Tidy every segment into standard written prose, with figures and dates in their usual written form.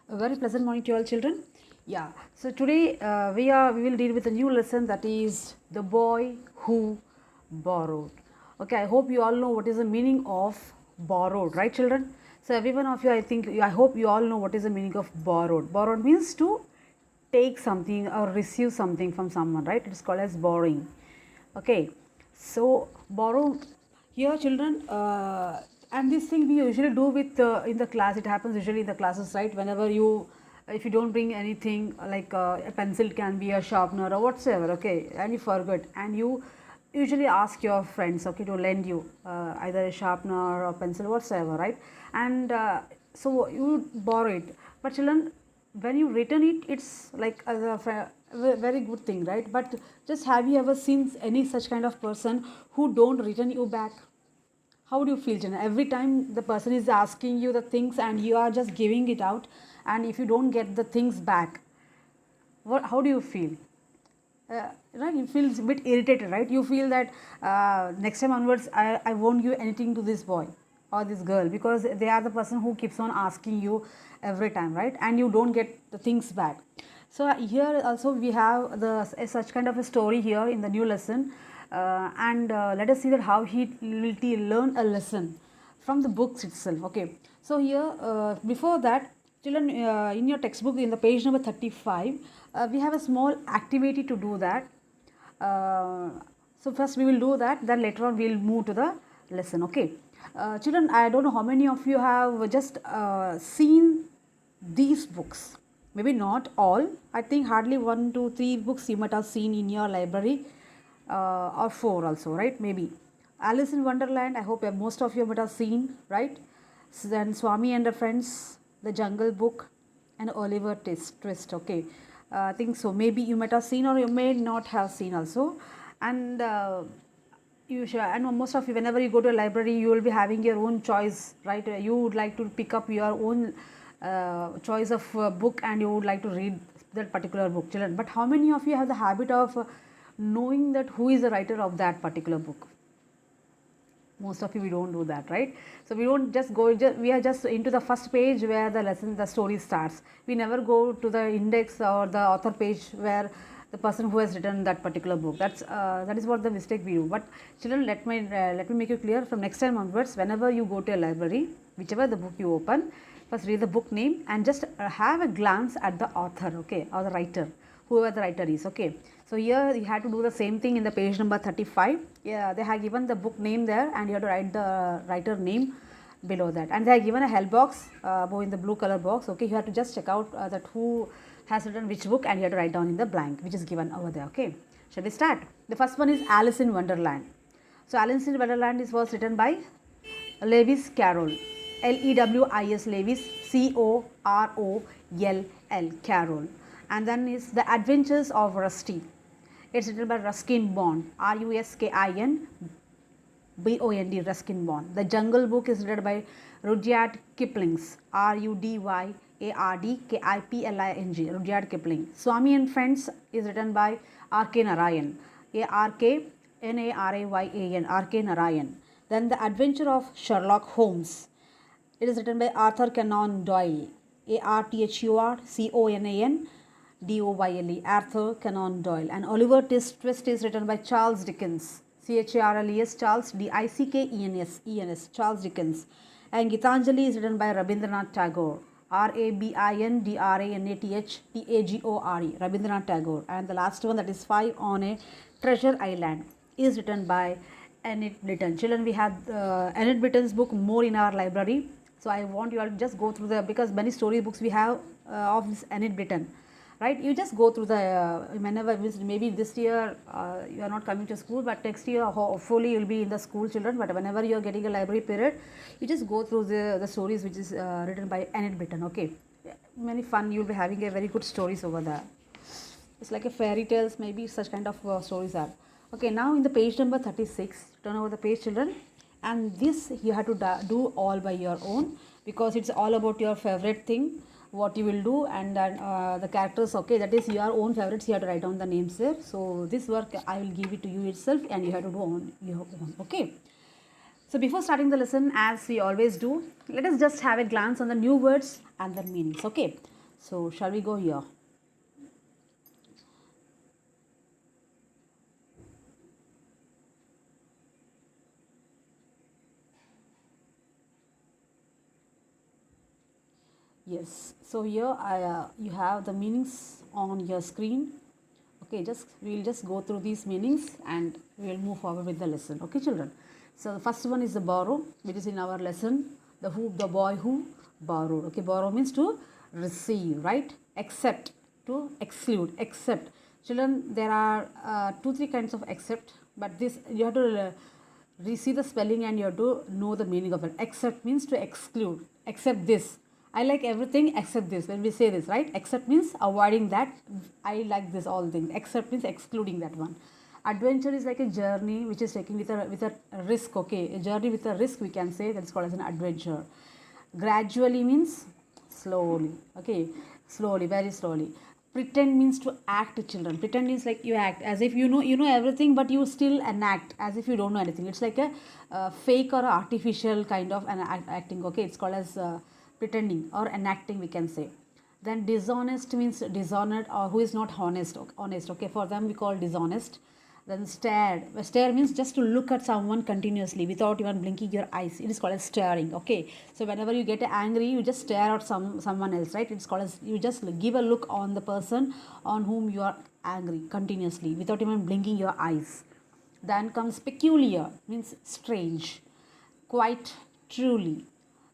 A very pleasant morning to all children. Yeah. So today we will deal with a new lesson, that is the boy who borrowed. Okay. I hope you all know what is the meaning of borrowed, right, children? So every one of you, I hope you all know what is the meaning of borrowed. Borrowed means to take something or receive something from someone, right? It is called as borrowing. Okay. So borrow here, children, and this thing we usually do with in the class. It happens usually in the classes, right? Whenever you, if you don't bring anything like a pencil, can be a sharpener or whatsoever, okay, and you forget, and you usually ask your friends, okay, to lend you either a sharpener or pencil, whatsoever, right? And so you borrow it, but children, when you return it, it's like a very good thing, right? But just have you ever seen any such kind of person who don't return you back? How would you feel, Jenna? Every time the person is asking you the things and you are just giving it out, and if you don't get the things back, how do you feel? Right, you feel a bit irritated, right? You feel that next time onwards I won't give anything to this boy or this girl, because they are the person who keeps on asking you every time, right? And you don't get the things back. So here also we have such kind of a story here in the new lesson, and let us see that how he will learn a lesson from the books itself. Okay, so here before that, children, in your textbook in the page number 35, we have a small activity to do that. So first we will do that, then later on we will move to the lesson. Okay, children, I don't know how many of you have just seen these books. Maybe not all. I think hardly 1, 2, 3 books you might have seen in your library, or 4 also, right? Maybe Alice in Wonderland, I hope most of you might have seen, right? So then Swami and the Friends, The Jungle Book, and Oliver Twist. Okay, I think so. Maybe you might have seen or you may not have seen also. And you should, and most of you, whenever you go to a library, you will be having your own choice, right? You would like to pick up your own choice of book, and you would like to read that particular book, children. But how many of you have the habit of knowing that who is the writer of that particular book? Most of you, we don't do that, right? So we don't just go, we are just into the first page where the story starts. We never go to the index or the author page where the person who has written that particular book. That is what the mistake we do. But children, let me make you clear, from next time onwards, whenever you go to a library, whichever the book you open, first read the book name and just have a glance at the author, okay, or the writer, whoever the writer is. Okay, so here you have to do the same thing in the page number 35. Yeah, they have given the book name there, and you have to write the writer name below that, and they have given a help box in the blue color box. Okay, you have to just check out that who has written which book, and you have to write down in the blank which is given over there. Okay, shall we start? The first one is Alice in Wonderland. So Alice in Wonderland was written by Lewis Carroll, Lewis, Lewis, Corol, Carroll. And then is The Adventures of Rusty. It's written by Ruskin Bond, Ruskin Bond, Ruskin Bond. The Jungle Book is written by Rudyard Kipling, Rudyard Kipling, Rudyard Kipling. Swami and Friends is written by R.K. Narayan, Arknarayan, R.K. Narayan. Then The Adventure of Sherlock Holmes. It is written by Arthur Conan Doyle, Arthurconan Doyle, Arthur Conan Doyle. And Oliver Twist is written by Charles Dickens, Charles, Charles Dickens, Charles Dickens. And Gitanjali is written by Rabindranath Tagore, Rabindranath Tagore, Rabindranath Tagore. And the last one, that is 5 on a Treasure Island, is written by Enid Blyton. Children, we have Enid Blyton's book more in our library. So I want you all to just go through because many story books we have of this Enid Blyton, right? You just go through whenever, maybe this year you are not coming to school, but next year hopefully you will be in the school, children. But whenever you are getting a library period, you just go through the stories which is written by Enid Blyton. Okay, many fun, you will be having a very good stories over there. It's like a fairy tales, maybe such kind of stories are. Okay, now in the page number 36, turn over the page, children. And this you have to do all by your own, because it's all about your favorite thing, what you will do, and then the characters. Okay, that is your own favorites. You have to write down the names there. So this work I will give it to you itself, and you have to do on your own. Okay, so before starting the lesson, as we always do, let us just have a glance on the new words and their meanings. Okay, So shall we go here? Yes. So here you have the meanings on your screen. Okay, we'll just go through these meanings and we'll move forward with the lesson. Okay, children. So the first one is the borrow, which is in our lesson. The boy who borrowed. Okay, borrow means to receive, right? Accept, to exclude, accept. Children, there are two, three kinds of accept, but this you have to see the spelling and you have to know the meaning of it. Accept means to exclude. Accept this. I like everything except this. When we say this, right? Except means avoiding that. I like this all things. Except means excluding that one. Adventure is like a journey which is taken with a risk. Okay, a journey with a risk we can say that's called as an adventure. Gradually means slowly. Okay, slowly, very slowly. Pretend means to act, children. Pretend is like you act as if you know everything, but you still enact as if you don't know anything. It's like a fake or a artificial kind of an acting. Okay, it's called as pretending or enacting, we can say. Then dishonest means dishonored or who is not honest. Okay, for them we call dishonest. Then stared. Stare means just to look at someone continuously without even blinking your eyes. It is called as staring. Okay. So whenever you get angry, you just stare at someone else, right? It's called as you just give a look on the person on whom you are angry continuously without even blinking your eyes. Then comes peculiar, means strange. Quite truly.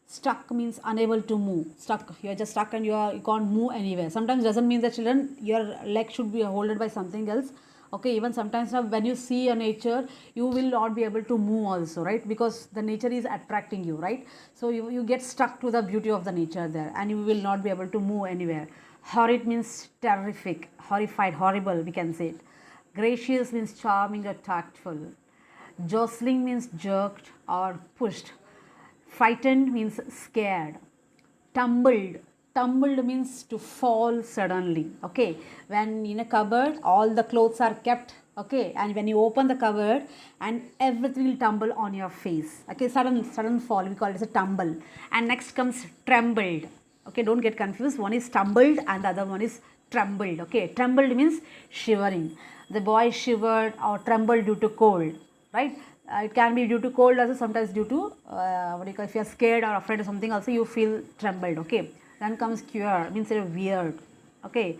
Stuck means unable to move. Stuck, you are just stuck and you can't move anywhere. Sometimes doesn't mean that children your leg should be holded by something else. Okay, even sometimes now when you see a nature, you will not be able to move also, right? Because the nature is attracting you, right? So you get stuck to the beauty of the nature there and you will not be able to move anywhere. Horrid means terrific, horrified, horrible, we can say it. Gracious means charming or tactful. Jostling means jerked or pushed. Frightened means scared. Tumbled. Tumbled means to fall suddenly. Okay. When in a cupboard, all the clothes are kept. Okay. And when you open the cupboard, and everything will tumble on your face. Okay. Sudden fall. We call it as a tumble. And next comes trembled. Okay. Don't get confused. One is tumbled and the other one is trembled. Okay. Trembled means shivering. The boy shivered or trembled due to cold. Right. It can be due to cold also, sometimes due to what do you call, if you are scared or afraid of something also you feel trembled. Okay. Then comes cure, means weird. Okay.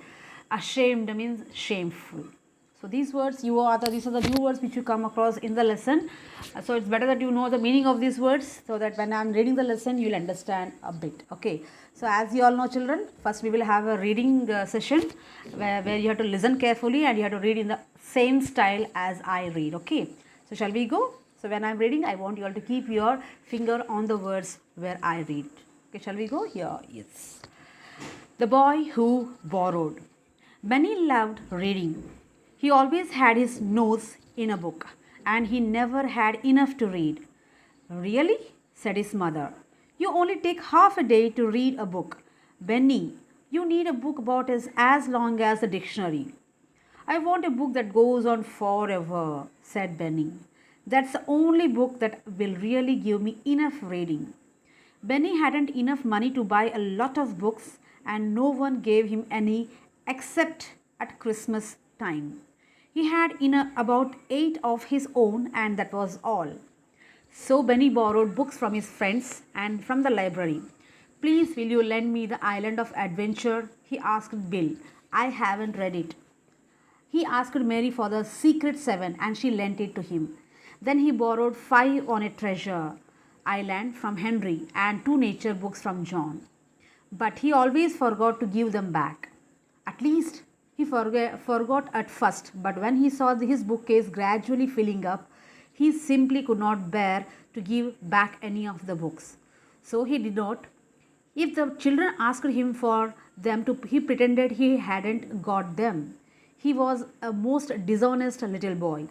Ashamed means shameful. So these words these are the new words which you come across in the lesson. So it's better that you know the meaning of these words so that when I'm reading the lesson you'll understand a bit. Okay. So as you all know children, first we will have a reading session where you have to listen carefully and you have to read in the same style as I read. Okay. So shall we go? So when I am reading, I want you all to keep your finger on the words where I read. Okay, shall we go? Here, yes. The boy who borrowed. Benny loved reading. He always had his nose in a book and he never had enough to read. Really? Said his mother. You only take half a day to read a book. Benny, you need a book about as long as a dictionary. I want a book that goes on forever, said Benny. That's the only book that will really give me enough reading. Benny hadn't enough money to buy a lot of books, and no one gave him any except at Christmas time. He had about 8 of his own, and that was all. So Benny borrowed books from his friends and from the library. Please, will you lend me The Island of Adventure? He asked Bill. I haven't read it. He asked Mary for the Secret Seven and she lent it to him. Then he borrowed 5 on a treasure island from Henry and 2 nature books from John. But he always forgot to give them back. At least he forgot at first, but when he saw his bookcase gradually filling up, he simply could not bear to give back any of the books. So he did not. If the children asked him for them, he pretended he hadn't got them. He was a most dishonest little boy.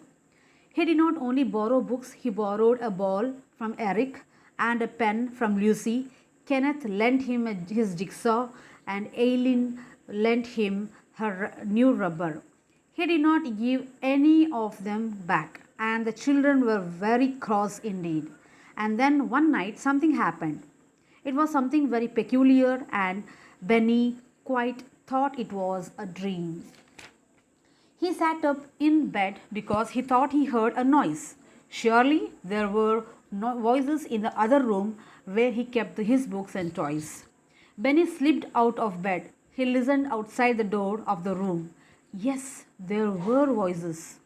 He did not only borrow books, he borrowed a ball from Eric and a pen from Lucy. Kenneth lent him his jigsaw and Aileen lent him her new rubber. He did not give any of them back, and the children were very cross indeed. And then one night something happened. It was something very peculiar, and Benny quite thought it was a dream. He sat up in bed because he thought he heard a noise. Surely there were no voices in the other room where he kept his books and toys. Benny slipped out of bed. He listened outside the door of the room. Yes, there were voices.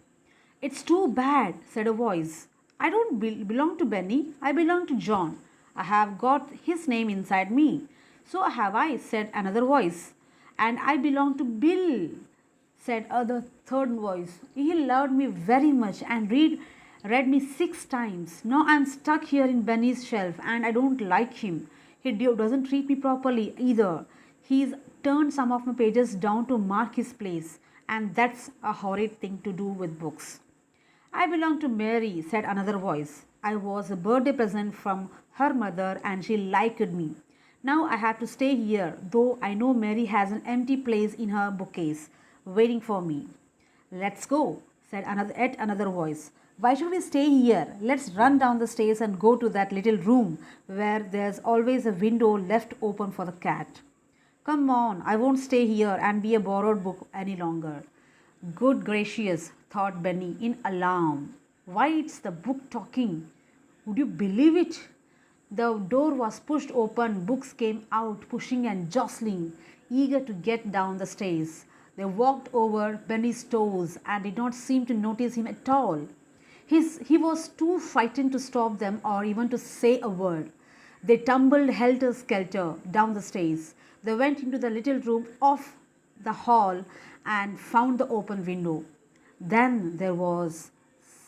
It's too bad, said a voice. I don't belong to Benny, I belong to John. I have got his name inside me. So have I, said another voice. And I belong to Bill, said the third voice. He loved me very much and read me 6 times. Now I'm stuck here in Benny's shelf and I don't like him. He doesn't treat me properly either. He's turned some of my pages down to mark his place, and that's a horrid thing to do with books. I belong to Mary, said another voice. I was a birthday present from her mother and she liked me. Now I have to stay here, though I know Mary has an empty place in her bookcase waiting for me. Let's go, said another voice. Why should we stay here? Let's run down the stairs and go to that little room where there's always a window left open for the cat. Come on, I won't stay here and be a borrowed book any longer. Good gracious, thought Benny in alarm. Why, it's the book talking. Would you believe it? The door was pushed open, books came out, pushing and jostling, eager to get down the stairs. They walked over Benny's toes and did not seem to notice him at all. He was too frightened to stop them or even to say a word. They tumbled helter skelter down the stairs. They went into the little room off the hall and found the open window. Then there was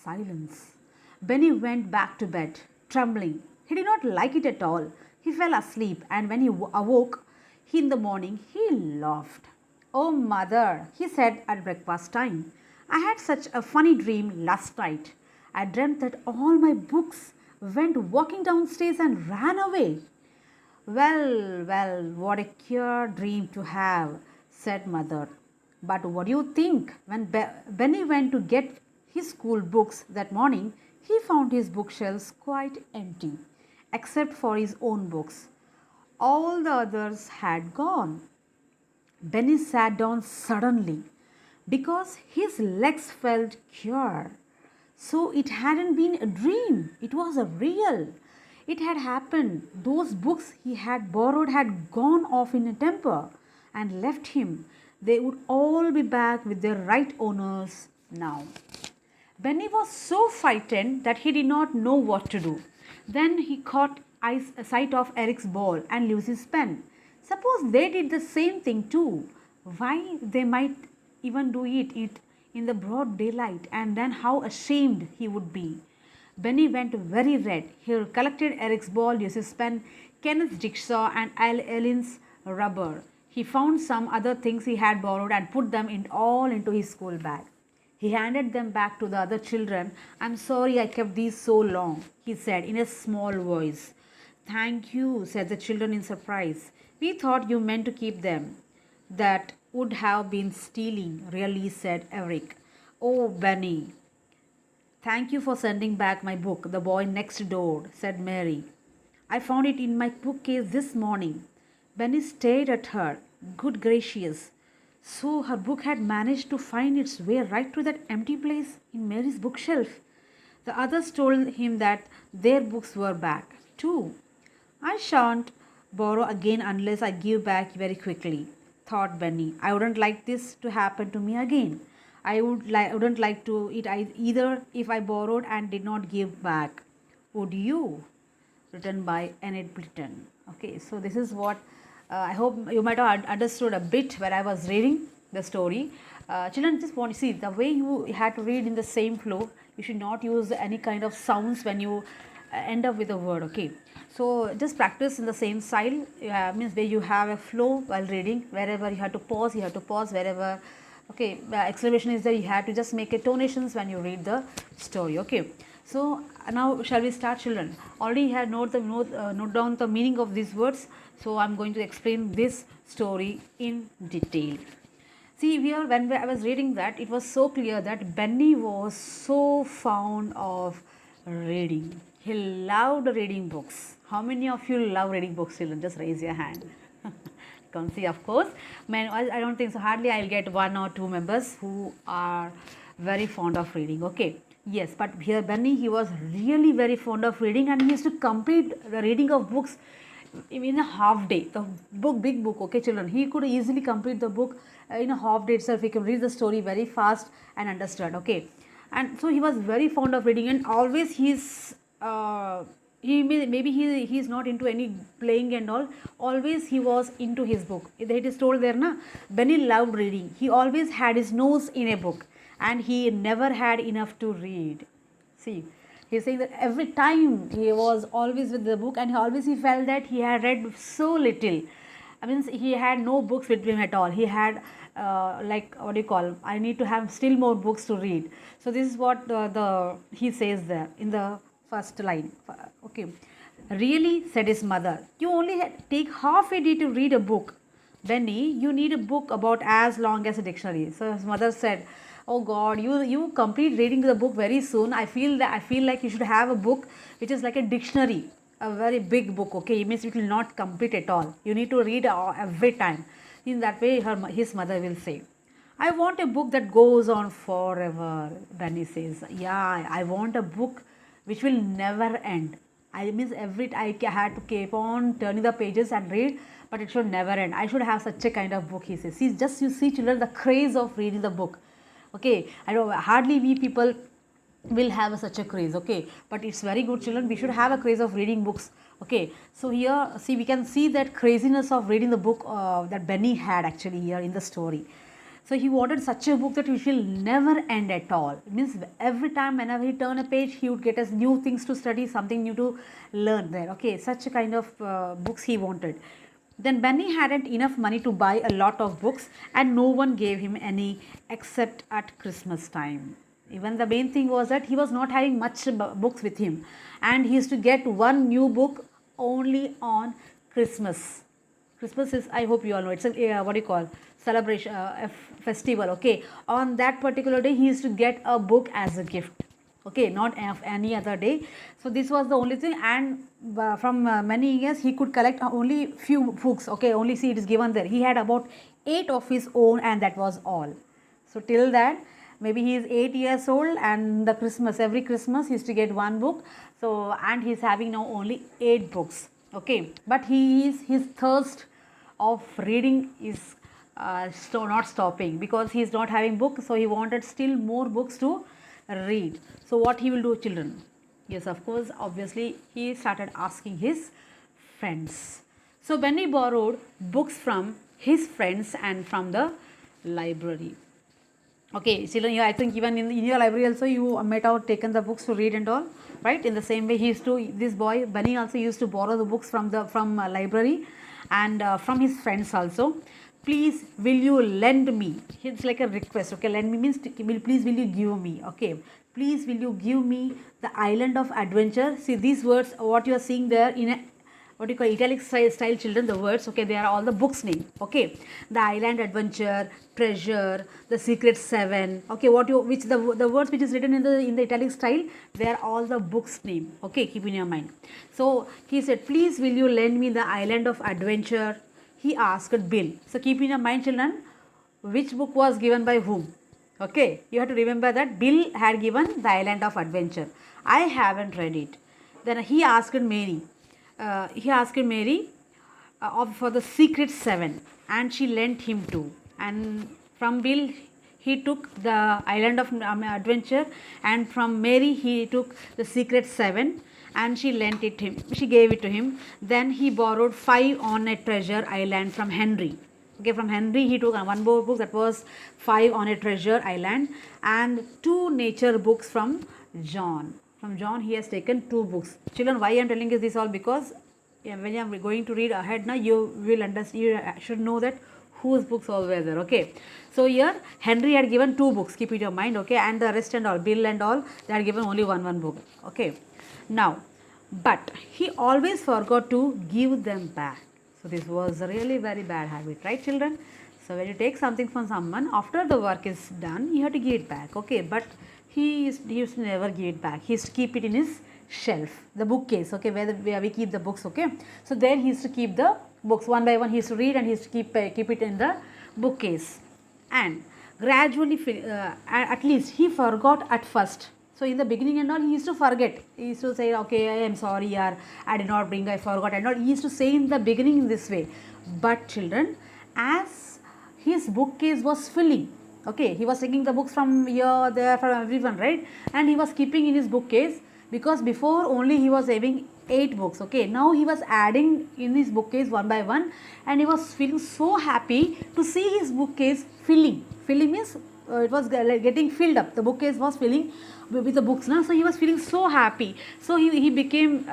silence. Benny went back to bed, trembling. He did not like it at all. He fell asleep, and when he awoke in the morning, he laughed. Oh, mother, he said at breakfast time, I had such a funny dream last night. I dreamt that all my books went walking downstairs and ran away. Well, well, what a queer dream to have, said mother. But what do you think? When Benny went to get his school books that morning, he found his bookshelves quite empty, except for his own books. All the others had gone. Benny sat down suddenly because his legs felt queer. So it hadn't been a dream, it was a real. It had happened. Those books he had borrowed had gone off in a temper and left him. They would all be back with their right owners now. Benny was so frightened that he did not know what to do. Then he caught sight of Eric's ball and Lucy's pen. Suppose they did the same thing too. Why, they might even do it in the broad daylight, and then how ashamed he would be. Benny went very red. He collected Eric's ball, Lucy's pen, Kenneth's jigsaw, and Ellen's rubber. He found some other things he had borrowed and put them all into his school bag. He handed them back to the other children. I'm sorry I kept these so long, he said in a small voice. Thank you, said the children in surprise. We thought you meant to keep them. That would have been stealing, really, said Eric. Oh, Benny. Thank you for sending back my book, The Boy Next Door, said Mary. I found it in my bookcase this morning. Benny stared at her. Good gracious. So her book had managed to find its way right to that empty place in Mary's bookshelf. The others told him that their books were back, too. I shan't borrow again unless I give back very quickly, thought Benny. I wouldn't like this to happen to me again. I wouldn't like to it either if I borrowed and did not give back. Would you? Written by Enid Blyton. Okay, so this is what I hope you might have understood a bit when I was reading the story. Children, just want to see the way you had to read in the same flow. You should not use any kind of sounds when you end up with a word. Okay, so just practice in the same style. Means where you have a flow while reading. Wherever you have to pause, wherever exclamation is there, you have to just make a tonations when you read the story. Okay, so now shall we start, children? Already you have note down the meaning of these words. So I'm going to explain this story in detail. See here, when I was reading that, it was so clear that Benny was so fond of reading. He loved reading books. How many of you love reading books, children? Just raise your hand. Can't see, of course. Man, I don't think so. Hardly I'll get 1 or 2 members who are very fond of reading. Okay. Yes, but here Benny, he was really very fond of reading, and he used to complete the reading of books in a half day. The book, big book, okay, children. He could easily complete the book in a half day itself. He could read the story very fast and understand. Okay, and so he was very fond of reading, and always maybe he is not into any playing and all. Always he was into his book. It is told there, na. Benny loved reading. He always had his nose in a book, and he never had enough to read. See, he's saying that every time he was always with the book, and he felt that he had read so little. I mean, he had no books with him at all. He had like, what do you call, I need to have still more books to read. So this is what he says there in the first line. Okay, really, said his mother, you only take half a day to read a book. Benny, you need a book about as long as a dictionary. So his mother said, oh God, you complete reading the book very soon. I feel like you should have a book which is like a dictionary, a very big book. Okay, it means it will not complete at all. You need to read every time. In that way, his mother will say, I want a book that goes on forever. Benny says, yeah, I want a book which will never end. I had to keep on turning the pages and read, but it should never end. I should have such a kind of book, he says. See, just you see, children, the craze of reading the book. Okay, I know hardly we people will have such a craze. Okay, but it's very good, children. We should have a craze of reading books. Okay, so here, see, we can see that craziness of reading the book that Benny had actually here in the story. So he wanted such a book that which will never end at all. It means every time whenever he turned a page, he would get us new things to study, something new to learn there. Okay, such a kind of books he wanted. Then Benny hadn't enough money to buy a lot of books, and no one gave him any except at Christmas time. Even the main thing was that he was not having much books with him, and he used to get one new book only on Christmas. Christmas is, I hope you all know, it's a what do you call, celebration, a festival. Okay, on that particular day he used to get a book as a gift. Okay, not any other day. So this was the only thing, and from many years he could collect only few books. Okay, only see it is given there. He had about 8 of his own, and that was all. So till that, maybe he is 8 years old, and every Christmas he used to get one book. So, and he is having now only 8 books. Okay, but his thirst of reading is not stopping, because he is not having books. So he wanted still more books to read. So what he will do, children? Yes, of course, obviously he started asking his friends. So Benny borrowed books from his friends and from the library. Okay, children, I think even in your library also you might have taken the books to read and all, right? In the same way, this boy Benny also used to borrow the books from library and from his friends also. Please, will you lend me? It's like a request. Okay, lend me means please will you give me? Okay, please will you give me the island of adventure? See these words, what you are seeing there in a what you call italic style, children, the words. Okay, they are all the books name. Okay, the island adventure, treasure, the secret 7. Okay, the words which is written in the italic style, they are all the books name. Okay, keep in your mind. So he said, please will you lend me the island of adventure? He asked Bill. So keep in your mind, children, which book was given by whom. Okay, you have to remember that Bill had given the island of adventure. I haven't read it. Then he asked Mary. For the secret 7, and she lent him 2. And from Bill he took the island of adventure, and from Mary he took the secret 7, and she gave it to him. Then he borrowed 5 on a treasure island from Henry. Okay, from Henry he took one more book, that was 5 on a treasure island, and 2 nature books from John. From John he has taken 2 books. Children, why I am telling you this all? Because when you are going to read ahead now, you will understand, you should know that whose books all were there. Okay, so here Henry had given 2 books, keep it in your mind. Okay, and the rest and all, Bill and all, they had given only one book. Okay, now, but he always forgot to give them back. So this was a really very bad habit, right, children? So when you take something from someone, after the work is done, you have to give it back. Okay, but he used to never give it back. He used to keep it in his shelf, the bookcase. Okay, where we keep the books. Okay, so there he used to keep the books one by one. He used to read and he used to keep it in the bookcase. And gradually, at least he forgot at first. So in the beginning and all, he used to forget. He used to say, okay, I am sorry, yaar, I did not bring, I forgot and all. He used to say in the beginning in this way. But children, as his bookcase was filling, okay, he was taking the books from here, there, from everyone, right? And he was keeping in his bookcase, because before only he was having 8 books, okay. Now he was adding in his bookcase one by one, and he was feeling so happy to see his bookcase filling. Filling means it was like getting filled up. The bookcase was filling with the books now, so he was feeling so happy. So he became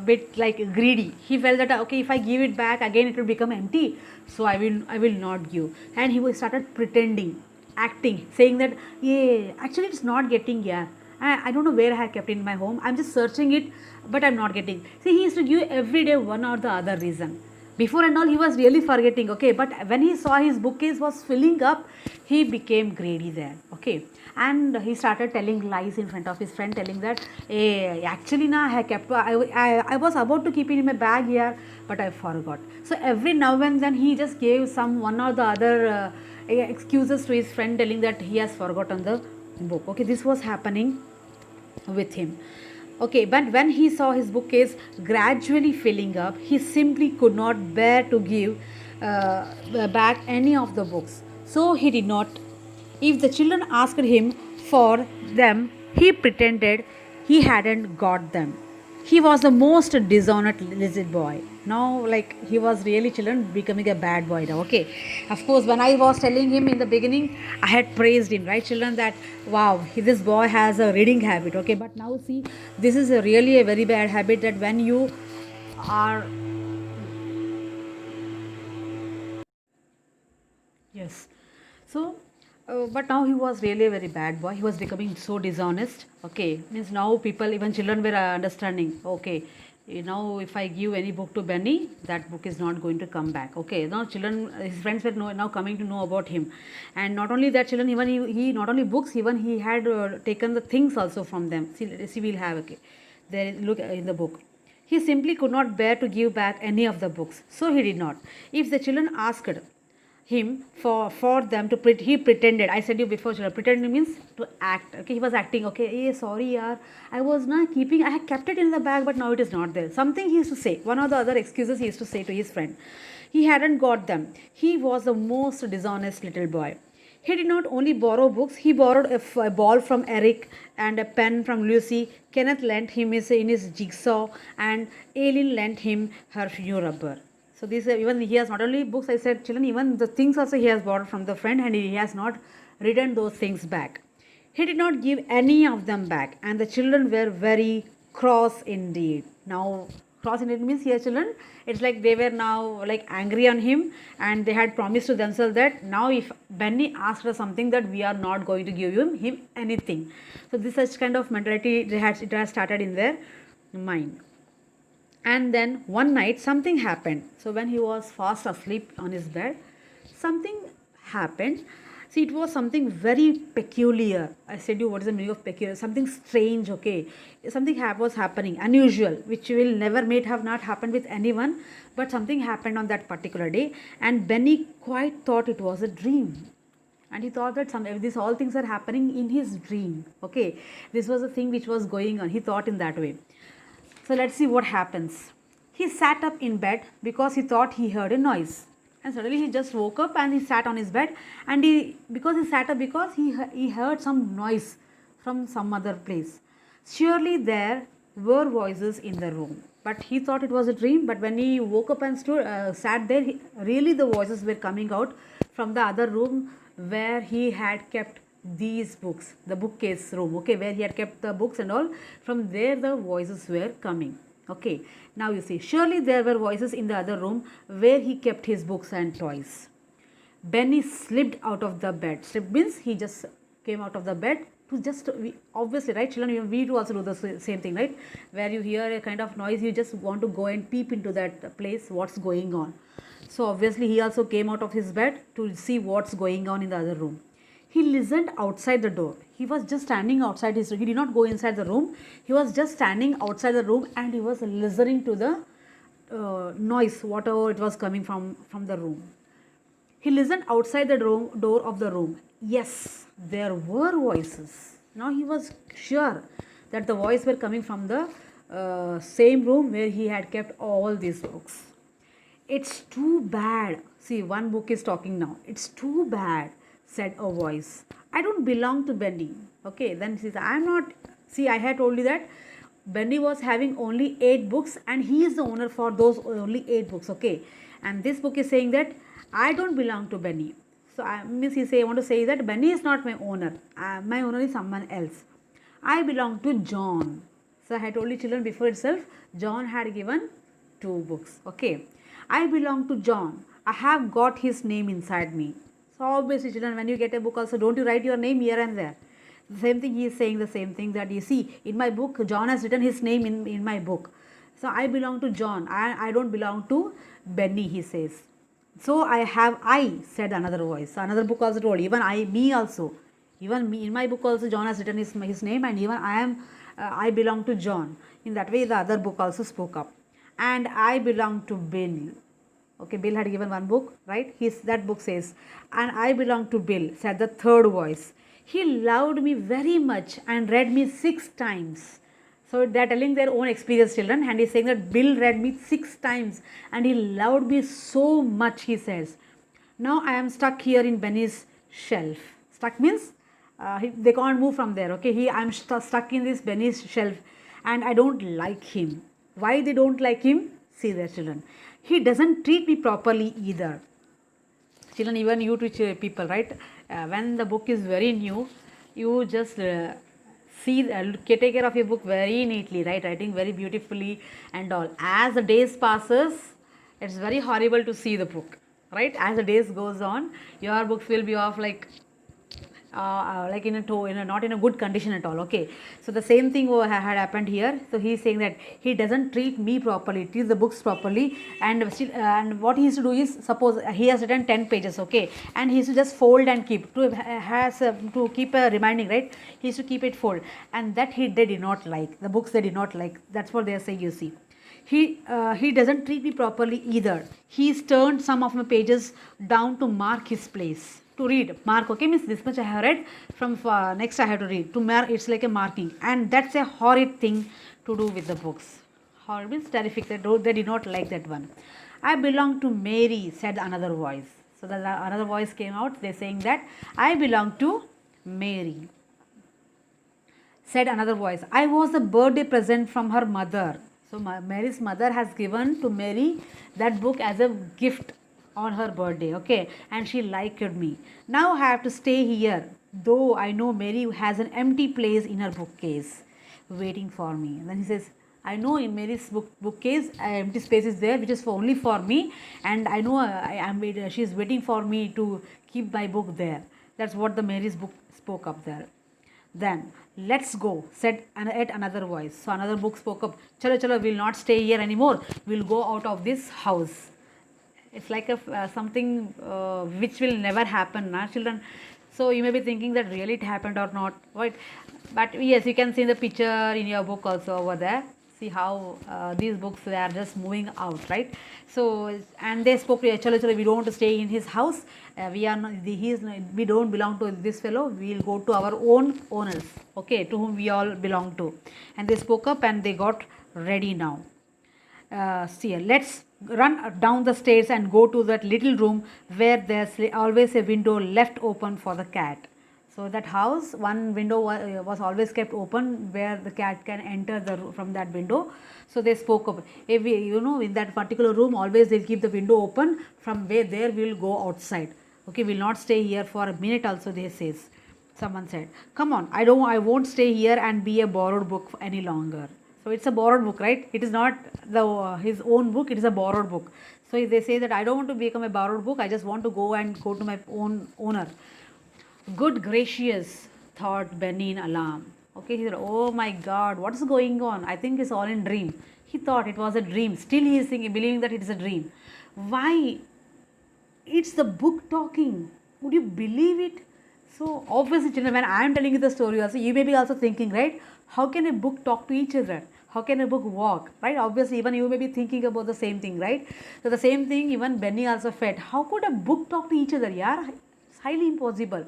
bit like greedy. He felt that okay, if I give it back again it will become empty, so I will not give. And he started pretending, acting, saying that yeah, actually it's not getting here. I don't know where I have kept it in my home. I'm just searching it, but I'm not getting. See, he used to give every day one or the other reason. Before and all, he was really forgetting, okay. But when he saw his bookcase was filling up, he became greedy there, okay. And he started telling lies in front of his friend, telling that, hey, actually, na, I was about to keep it in my bag here, but I forgot. So every now and then, he just gave some one or the other excuses to his friend, telling that he has forgotten the book. Okay, this was happening with him. Okay, but when he saw his bookcase gradually filling up, he simply could not bear to give back any of the books. So he did not. If the children asked him for them, he pretended he hadn't got them. He was the most dishonest little boy. Now, like, he was really children becoming a bad boy now. Okay, of course, when I was telling him in the beginning, I had praised him, right, children, that wow, this boy has a reading habit. Okay, but now see, this is really a very bad habit, that when you are, yes, so but now he was really a very bad boy. He was becoming so dishonest. Okay, means now people, even children, were understanding. Okay, now if I give any book to Benny, that book is not going to come back. Okay, now children, his friends were now coming to know about him, and not only that, children, even he not only books, even he had taken the things also from them. See, we'll have, okay. There, look in the book. He simply could not bear to give back any of the books, so he did not. If the children asked him for them to he pretended. I said you before, children, pretending means to act. Okay, he was acting. Okay, hey, sorry yaar, I was not keeping, I had kept it in the bag, but now it is not there. Something he used to say, one or the other excuses he used to say to his friend. He hadn't got them. He was the most dishonest little boy. He did not only borrow books, he borrowed a ball from Eric and a pen from Lucy. Kenneth lent him in his jigsaw, and Aileen lent him her new rubber. So these even he has not only books, I said, children, even the things also he has borrowed from the friend, and he has not written those things back. He did not give any of them back, and the children were very cross indeed. Now, cross indeed means here, children, it's like they were now like angry on him, and they had promised to themselves that now if Benny asked us something, that we are not going to give him anything. So this such kind of mentality it has started in their mind. And then one night something happened. So when he was fast asleep on his bed, something happened. See, it was something very peculiar. I said you what is the meaning of peculiar? Something strange, okay. Something was happening, unusual, which will never have not happened with anyone. But something happened on that particular day, and Benny quite thought it was a dream. And he thought that these all things are happening in his dream. Okay, this was a thing which was going on. He thought in that way. So let's see what happens. He sat up in bed because he thought he heard a noise. And suddenly he just woke up and he sat on his bed, and because he sat up because he heard some noise from some other place. Surely there were voices in the room. But he thought it was a dream, but when he woke up and sat there, really the voices were coming out from the other room where he had kept these books, the bookcase room, okay, where he had kept the books and all. From there the voices were coming. Okay, now you see, surely there were voices in the other room where he kept his books and toys. Benny slipped out of the bed. Slipped means he just came out of the bed to just, obviously, right, children, we do also do the same thing, right, where you hear a kind of noise, you just want to go and peep into that place, what's going on. So obviously he also came out of his bed to see what's going on in the other room. He listened outside the door. He was just standing outside his room. He did not go inside the room. He was just standing outside the room, and he was listening to the noise, whatever it was coming from the room. He listened outside the door of the room. Yes, there were voices. Now he was sure that the voices were coming from the same room where he had kept all these books. It's too bad. See, one book is talking now. It's too bad, said a voice. I don't belong to Benny. Okay, then she says, I'm not. See, I had told you that Benny was having only 8 books and he is the owner for those only 8 books. Okay, and this book is saying that I don't belong to Benny. So, I want to say that Benny is not my owner. My owner is someone else. I belong to John. So, I had told you children before itself, John had given 2 books. Okay, I belong to John. I have got his name inside me. So, obviously children, when you get a book also, don't you write your name here and there. The same thing he is saying, the same thing that you see in my book, John has written his name in my book. So, I belong to John. I don't belong to Benny, he says. So, I, said another voice. So, another book also told, even me also. Even me, in my book also, John has written his name, and even I belong to John. In that way, the other book also spoke up. And I belong to Bill. Okay, Bill had given one book, right? That book says, and I belong to Bill, said the third voice. He loved me very much and read me 6 times. So they are telling their own experience, children, and he's saying that Bill read me 6 times and he loved me so much, he says. Now I am stuck here in Benny's shelf. Stuck means they can't move from there. Okay, I am stuck in this Benny's shelf and I don't like him. Why they don't like him? See there, children. He doesn't treat me properly either. Children, even you teach people, right? When the book is very new, you just take care of your book very neatly, right? Writing very beautifully and all. As the days passes, it's very horrible to see the book, right? As the days goes on, your books will be of like not in a good condition at all. Okay, so the same thing had happened here. So he is saying that he doesn't treat me properly, treats the books properly, and still, and what he used to do is, suppose he has written 10 pages, okay, and he used to just fold and keep to keep a reminding, right? He used to keep it fold, and that they did not like the books. They did not like. That's what they are saying. You see. He doesn't treat me properly either. He's turned some of my pages down to mark his place. To read, mark, okay, means this much I have read, from next I have to read. To mark, it's like a marking, and that's a horrid thing to do with the books. Horrid means terrific. They did not like that one. I belong to Mary, said another voice. So another voice came out. They're saying that I belong to Mary. Said another voice. I was a birthday present from her mother. So Mary's mother has given to Mary that book as a gift on her birthday, okay, and she liked me. Now I have to stay here, though I know Mary has an empty place in her bookcase waiting for me. And then he says, I know in Mary's bookcase empty space is there, which is only for me, and I know she is waiting for me to keep my book there. That's what the Mary's book spoke up there. Then, let's go, said yet another voice. So another book spoke up, chalo, we'll not stay here anymore, we'll go out of this house. It's like something which will never happen, na, children. So you may be thinking that really it happened or not, right? But yes, you can see the picture in your book also over there. See how these books, they are just moving out, right? So, and they spoke, chalo, we don't want to stay in his house. We don't belong to this fellow. We'll go to our own owners, okay, to whom we all belong to. And they spoke up and they got ready now. See, let's run down the stairs and go to that little room where there's always a window left open for the cat. So that house, one window was always kept open where the cat can enter from that window. So they spoke of, in that particular room, always they'll keep the window open, from where there we'll go outside. Okay, we'll not stay here for a minute also, they says. Someone said, come on, I won't stay here and be a borrowed book any longer. So it's a borrowed book, right? It is not his own book, it is a borrowed book. So they say that I don't want to become a borrowed book, I just want to go to my own owner. Good gracious, thought Benny in alarm. Okay, he said, oh my God, what is going on? I think it's all in dream. He thought it was a dream. Still he is believing that it is a dream. Why? It's the book talking. Would you believe it? So obviously, children, when I am telling you the story also, you may be also thinking, right? How can a book talk to each other? How can a book walk, right? Obviously, even you may be thinking about the same thing, right? So the same thing even Benny also felt. How could a book talk to each other? Yeah, it's highly impossible.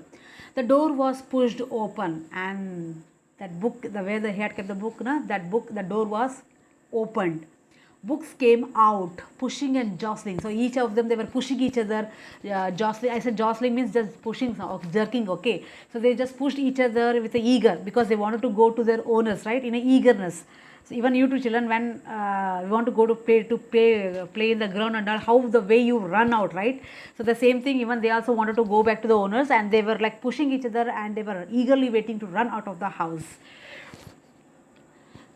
The door was pushed open, and that book, the way he had kept the book, that book, the door was opened. Books came out, pushing and jostling. So each of them, they were pushing each other, jostling. I said jostling means just pushing, jerking. Okay, so they just pushed each other with a eager, because they wanted to go to their owners, right? In a eagerness. So even you two children, when you want to go to play in the ground and all, how the way you run out, right? So the same thing, even they also wanted to go back to the owners, and they were like pushing each other, and they were eagerly waiting to run out of the house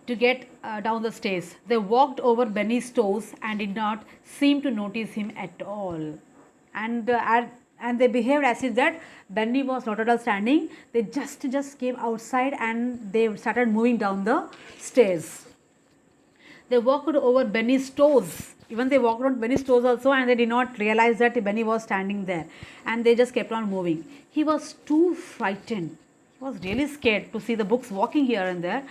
to get down the stairs. They walked over Benny's toes and did not seem to notice him at all. And they behaved as if that Benny was not at all standing. They just came outside and they started moving down the stairs. They walked over Benny's toes. Even they walked on Benny's toes also, and they did not realize that Benny was standing there. And they just kept on moving. He was too frightened. He was really scared to see the books walking here and there,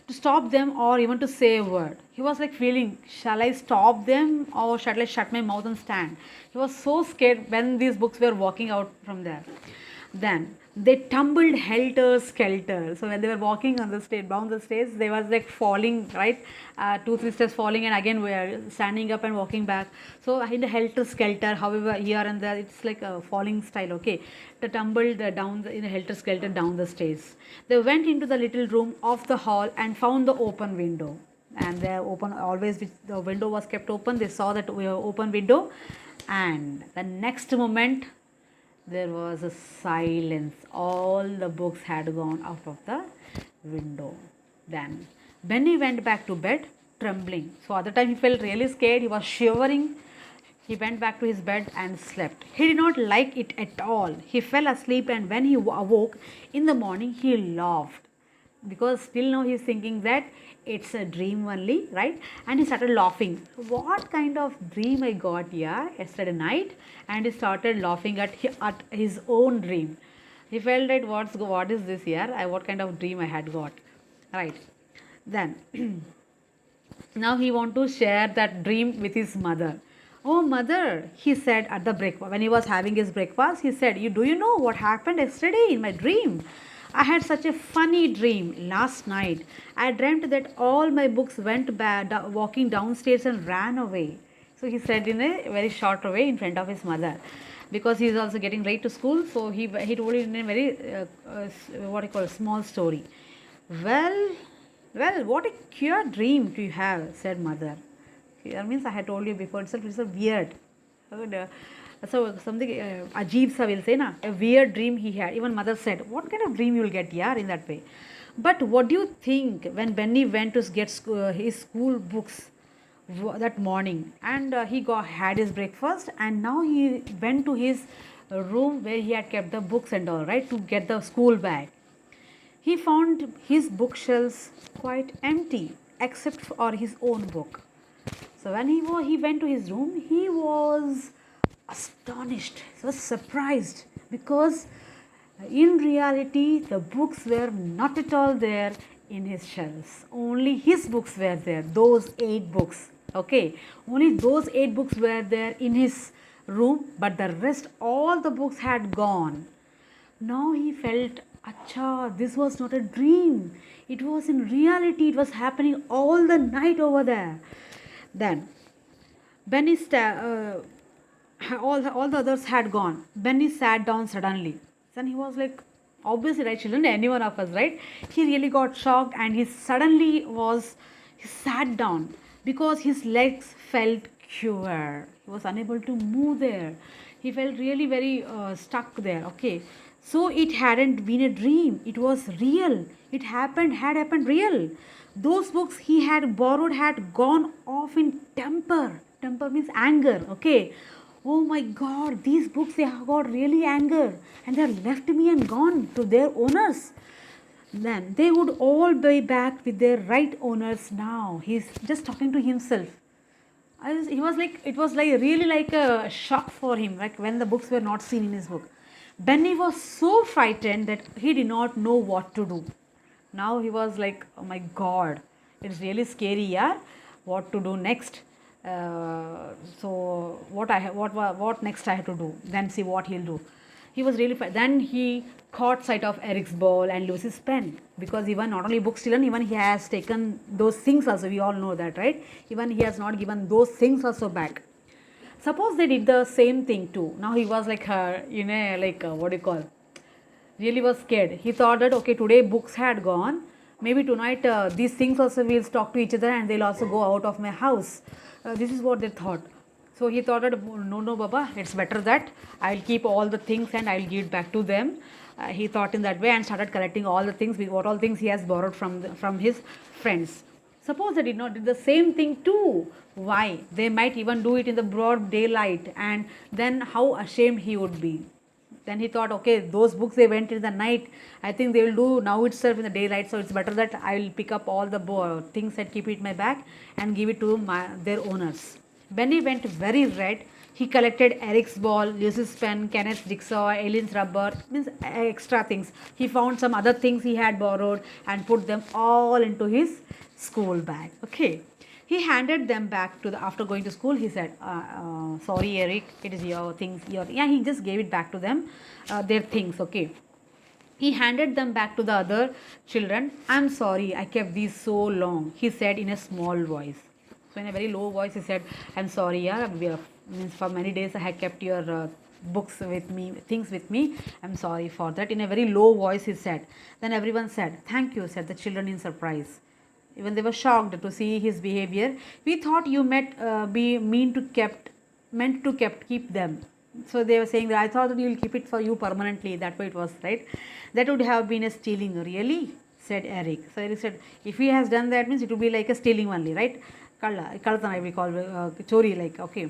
to stop them or even to say a word. He was like feeling, shall I stop them or shall I shut my mouth and stand? He was so scared when these books were walking out from there. Then they tumbled helter skelter. So when they were walking on the stairs, down the stairs, they was like falling, right? 2-3 steps falling, and again we are standing up and walking back. So in the helter skelter, however, here and there, it's like a falling style. Okay, they tumbled down in a helter skelter down the stairs. They went into the little room of the hall and found the open window. And they open always. The window was kept open. They saw that open window, and the next moment there was a silence. All the books had gone out of the window. Then Benny went back to bed trembling. So at the time he felt really scared. He was shivering. He went back to his bed and slept. He did not like it at all. He fell asleep, and when he awoke in the morning, he laughed, because still now he is thinking that it's a dream only, right? And he started laughing. What kind of dream I got here yesterday night? And he started laughing at his own dream. He felt that what is this here? What kind of dream I had got, right? Then now he want to share that dream with his mother. Oh mother, he said at the breakfast, when he was having his breakfast, he said, do you know what happened yesterday in my dream? I had such a funny dream last night. I dreamt that all my books went walking downstairs and ran away. So he said in a very short way in front of his mother, because he is also getting late to school. So he told it in a very what I call a small story. Well, what a queer dream do you have, said mother. That means I had told you before itself, it's a weird. So something ajeeb sa will say na, a weird dream he had. Even mother said, what kind of dream you will get, yeah, in that way. But what do you think when Benny went to get his school books that morning, and he had his breakfast, and now he went to his room where he had kept the books and all, right, to get the school bag. He found his bookshelves quite empty except for his own book. So when he went to his room, he was astonished, he was surprised, because in reality the books were not at all there in his shelves. Only his books were there, those 8 books. Okay, only those 8 books were there in his room, but the rest, all the books had gone. Now he felt, acha, this was not a dream, it was in reality, it was happening all the night over there. Then Benny all the others had gone. Benny sat down suddenly. Then he was like, obviously, right, children, any one of us, right? He really got shocked, and he sat down because his legs felt queer. He was unable to move there. He felt really very stuck there. Okay, so it hadn't been a dream. It was real. It had happened real. Those books he had borrowed had gone off in temper. Temper means anger. Okay. Oh my God, these books, they have got really anger, and they have left me and gone to their owners. Then they would all be back with their right owners now. He's just talking to himself. He was like, it was like really like a shock for him, like when the books were not seen in his book. Benny was so frightened that he did not know what to do. Now he was like, oh my God, It's really scary, yeah. What to do next? So what next I have to do? Then see what he'll do. He was really then he caught sight of Eric's ball and Lucy's pen, because even not only books children, even he has taken those things also. We all know that, right? Even he has not given those things also back. Suppose they did the same thing too. Now he was like, what do you call? Really was scared. He thought that okay, today books had gone. Maybe tonight these things also will talk to each other and they'll also go out of my house. This is what they thought. So he thought that no, Baba, it's better that I'll keep all the things and I'll give it back to them. He thought in that way and started collecting all the things, what all things he has borrowed from his friends. Suppose they did not do the same thing too. Why? They might even do it in the broad daylight, and then how ashamed he would be. Then he thought, okay, those books they went in the night, I think they will do now itself in the daylight, so it's better that I will pick up all the things and keep it in my bag and give it to their owners. Benny went very red. He collected Eric's ball, Lucy's pen, Kenneth's jigsaw, Eileen's rubber, means extra things. He found some other things he had borrowed and put them all into his school bag. Okay. He handed them back to after going to school. He said, sorry, Eric, it is your things. He just gave it back to them, their things. Okay. He handed them back to the other children. I'm sorry, I kept these so long, he said in a small voice. So in a very low voice, he said, I'm sorry, means for many days I had kept your books with me, things with me. I'm sorry for that. In a very low voice, he said. Then everyone said, thank you, said the children in surprise. Even they were shocked to see his behavior. We thought you meant to keep them. So they were saying that I thought that you will keep it for you permanently. That way it was, right? That would have been a stealing, really, said Eric. So Eric said, if he has done that, means it would be like a stealing only, right? Kalatana we call chori, like, okay.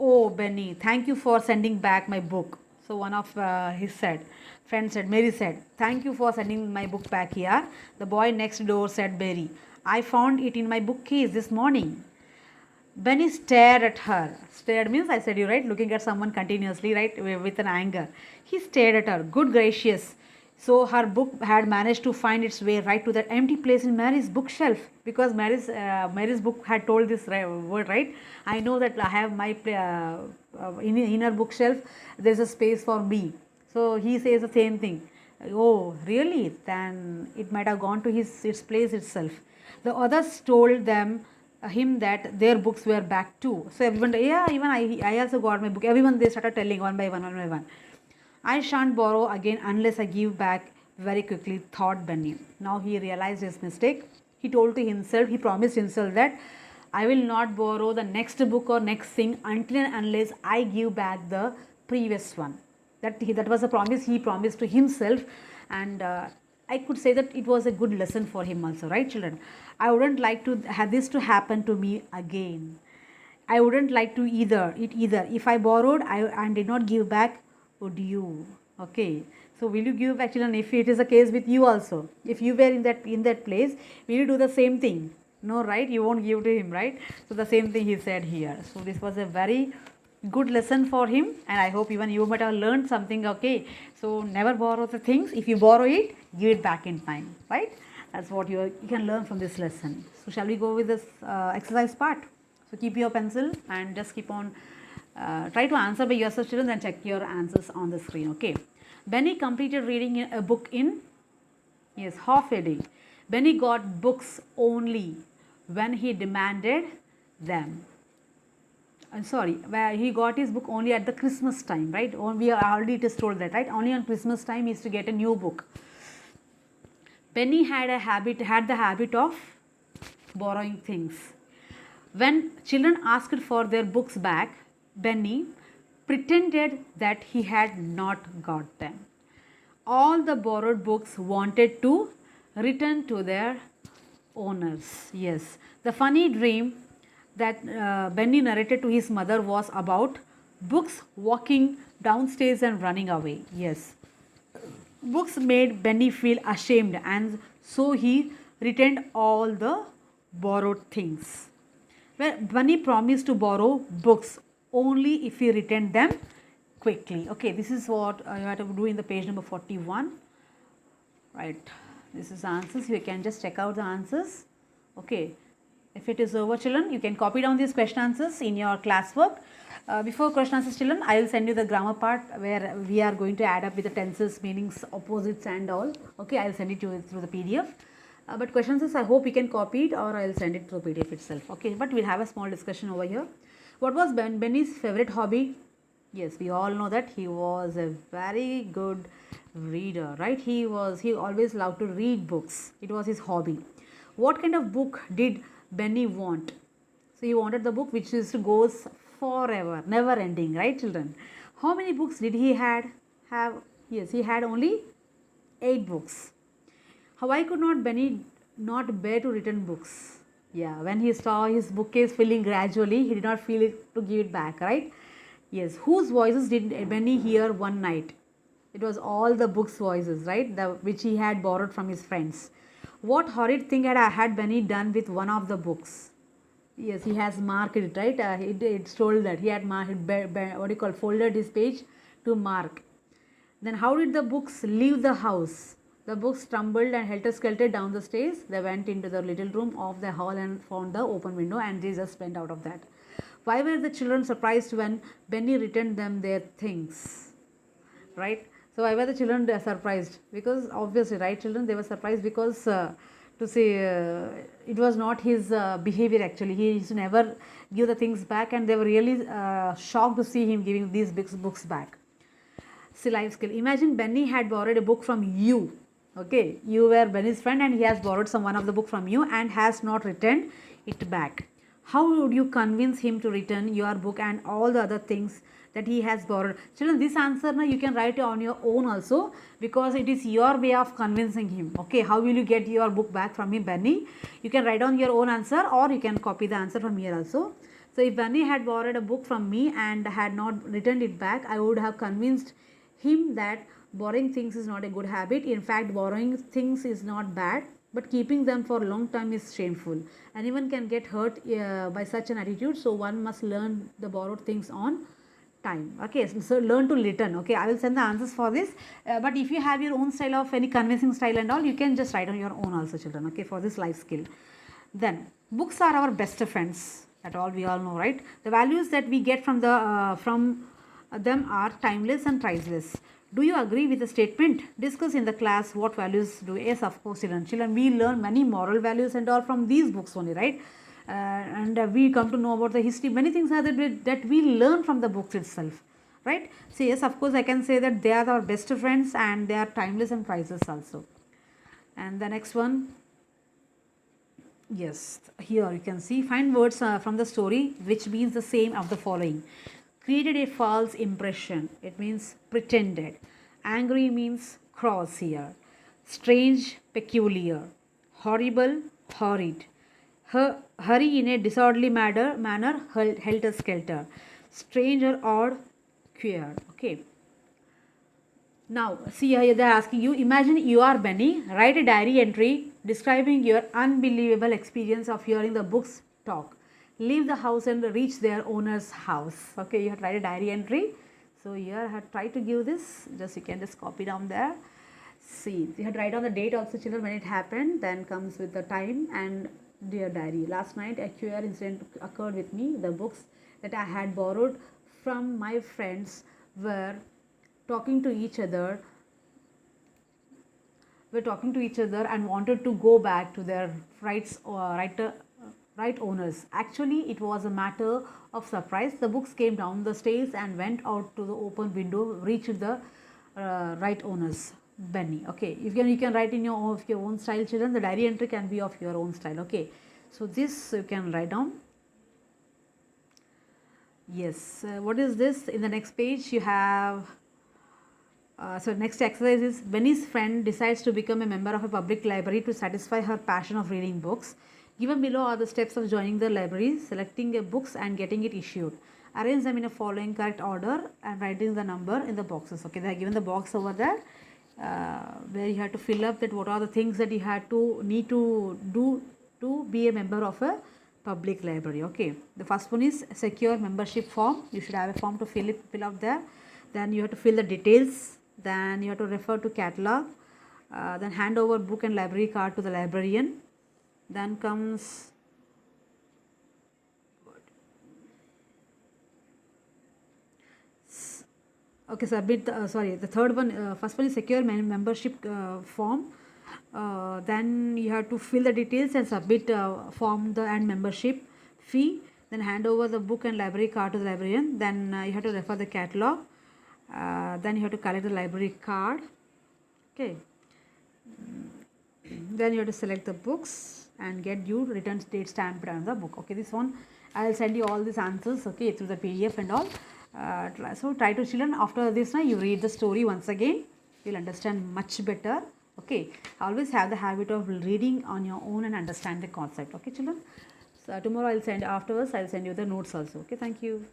Oh, Benny, thank you for sending back my book. So one of his friend said, Mary said, thank you for sending my book back here. The boy next door said, Mary, I found it in my bookcase this morning. Benny stared at her. Stared means, I said you right, looking at someone continuously, right, with an anger. He stared at her. Good gracious. So her book had managed to find its way right to that empty place in Mary's bookshelf, because Mary's book had told this word, right? I know that I have my in her bookshelf. There is a space for me. So he says the same thing. Oh, really? Then it might have gone to its place itself. The others told him that their books were back too. So everyone, yeah, even I also got my book. Everyone, they started telling one by one. I shan't borrow again unless I give back very quickly, thought Benny. Now he realized his mistake. He promised himself that I will not borrow the next book or next thing until and unless I give back the previous one. That was a promise he promised to himself, and I could say that it was a good lesson for him also, right, children? I wouldn't like to have this to happen to me again. I wouldn't like to either. If I borrowed and did not give back, would you? Okay. So will you give back, children? If it is a case with you also, if you were in that place, will you do the same thing? No, right? You won't give to him, right? So the same thing he said here. So this was a very good lesson for him, and I hope even you might have learned something. Okay, so never borrow the things. If you borrow it, give it back in time, right? That's what you can learn from this lesson. So shall we go with this exercise part? So keep your pencil and just keep on try to answer by yourself, children, and check your answers on the screen. Okay. Benny completed reading a book in half a day. Benny got books only when he demanded them. I'm sorry, where he got his book only at the Christmas time, right? We are already just told that, right? Only on Christmas time he used to get a new book. Benny had the habit of borrowing things. When children asked for their books back, Benny pretended that he had not got them. All the borrowed books wanted to return to their owners. Yes, the funny dream that Benny narrated to his mother was about books walking downstairs and running away. Yes, books made Benny feel ashamed, and so he returned all the borrowed things. Well, Benny promised to borrow books only if he returned them quickly. Okay, this is what you have to do in the page number 41. Right, this is the answers. You can just check out the answers. Okay, if it is over, children, you can copy down these question answers in your classwork. Before question answers, children, I will send you the grammar part where we are going to add up with the tenses, meanings, opposites and all. Okay, I will send it to you through the PDF. But question answers, I hope you can copy it, or I will send it through PDF itself. Okay, but we'll have a small discussion over here. What was Benny's favorite hobby? Yes, we all know that he was a very good reader, right? He always loved to read books. It was his hobby. What kind of book did Benny want? So he wanted the book which is goes forever, never ending, right, children? How many books did he have? Yes, he had only 8 books. Why could not Benny not bear to return books? Yeah, when he saw his bookcase filling gradually, he did not feel it to give it back, right? Yes, whose voices did Benny hear one night? It was all the books' voices, right? Which he had borrowed from his friends. What horrid thing had Benny done with one of the books? Yes, he has marked it, right? It's told that he had marked, what do you call, folded his page to mark. Then how did the books leave the house? The books stumbled and helter-skelter down the stairs. They went into the little room of the hall and found the open window, and they just went out of that. Why were the children surprised when Benny returned them their things? Right? So why were the children surprised? Because obviously, right, children, they were surprised because it was not his behavior actually. He used to never give the things back, and they were really shocked to see him giving these books back. See, life skill. Imagine Benny had borrowed a book from you. Okay, you were Benny's friend and he has borrowed one of the book from you and has not returned it back. How would you convince him to return your book and all the other things that he has borrowed? Children, this answer now you can write on your own also, because it is your way of convincing him. Okay, how will you get your book back from him, Benny? You can write down your own answer, or you can copy the answer from here also. So if Benny had borrowed a book from me and had not returned it back, I would have convinced him that borrowing things is not a good habit. In fact, borrowing things is not bad, but keeping them for a long time is shameful. Anyone can get hurt by such an attitude, so one must learn the borrowed things on time. Okay, so learn to return. Okay, I will send the answers for this, but if you have your own style of any convincing style and all, you can just write on your own also, children. Okay, for this life skill. Then books are our best friends. That all we all know, right? The values that we get from them are timeless and priceless. Do you agree with the statement? Discuss in the class what values do. Yes, of course, children. We learn many moral values and all from these books only, right? And we come to know about the history. Many things are that we learn from the books itself, right? So yes, of course, I can say that they are our best friends and they are timeless and priceless also. And the next one, yes, here you can see, find words from the story which means the same of the following. Created a false impression, it means pretended. Angry means cross here. Strange, peculiar. Horrible, horrid. Hurry in a disorderly manner, helter-skelter. Strange or odd, queer. Okay. Now, see here they are asking you, imagine you are Benny, write a diary entry describing your unbelievable experience of hearing the books talk. Leave the house and reach their owner's house. Okay, you have to write a diary entry. So here I have tried to give this, you can just copy down there. See, you have to write down the date also, children, when it happened, then comes with the time and dear diary. Last night a queer incident occurred with me. The books that I had borrowed from my friends were talking to each other and wanted to go back to their right owners. Actually, it was a matter of surprise. The books came down the stairs and went out to the open window, reached the right owners, Benny. Okay, you can write in your own style, children. The diary entry can be of your own style. Okay, so this you can write down. Yes, what is this? In the next page you have so next exercise is, Benny's friend decides to become a member of a public library to satisfy her passion of reading books. Given below are the steps of joining the library, selecting a books and getting it issued. Arrange them in a following correct order and writing the number in the boxes. Okay, they are given the box over there where you have to fill up that what are the things that you need to do to be a member of a public library. Okay, the first one is secure membership form. You should have a form to fill up there. Then you have to fill the details. Then you have to refer to catalog, then hand over book and library card to the librarian. Then comes okay, submit the third one, first one is secure membership form. Then you have to fill the details and submit form and membership fee. Then hand over the book and library card to the librarian. Then you have to refer the catalog. Then you have to collect the library card. Okay. Then you have to select the books and get due return date stamped on the book. Okay, this one I'll send you all these answers, okay, through the PDF and all. So try to, children, after this now you read the story once again, you'll understand much better. Okay, always have the habit of reading on your own and understand the concept. Okay, children. So tomorrow I'll send, afterwards I'll send you the notes also. Okay, thank you.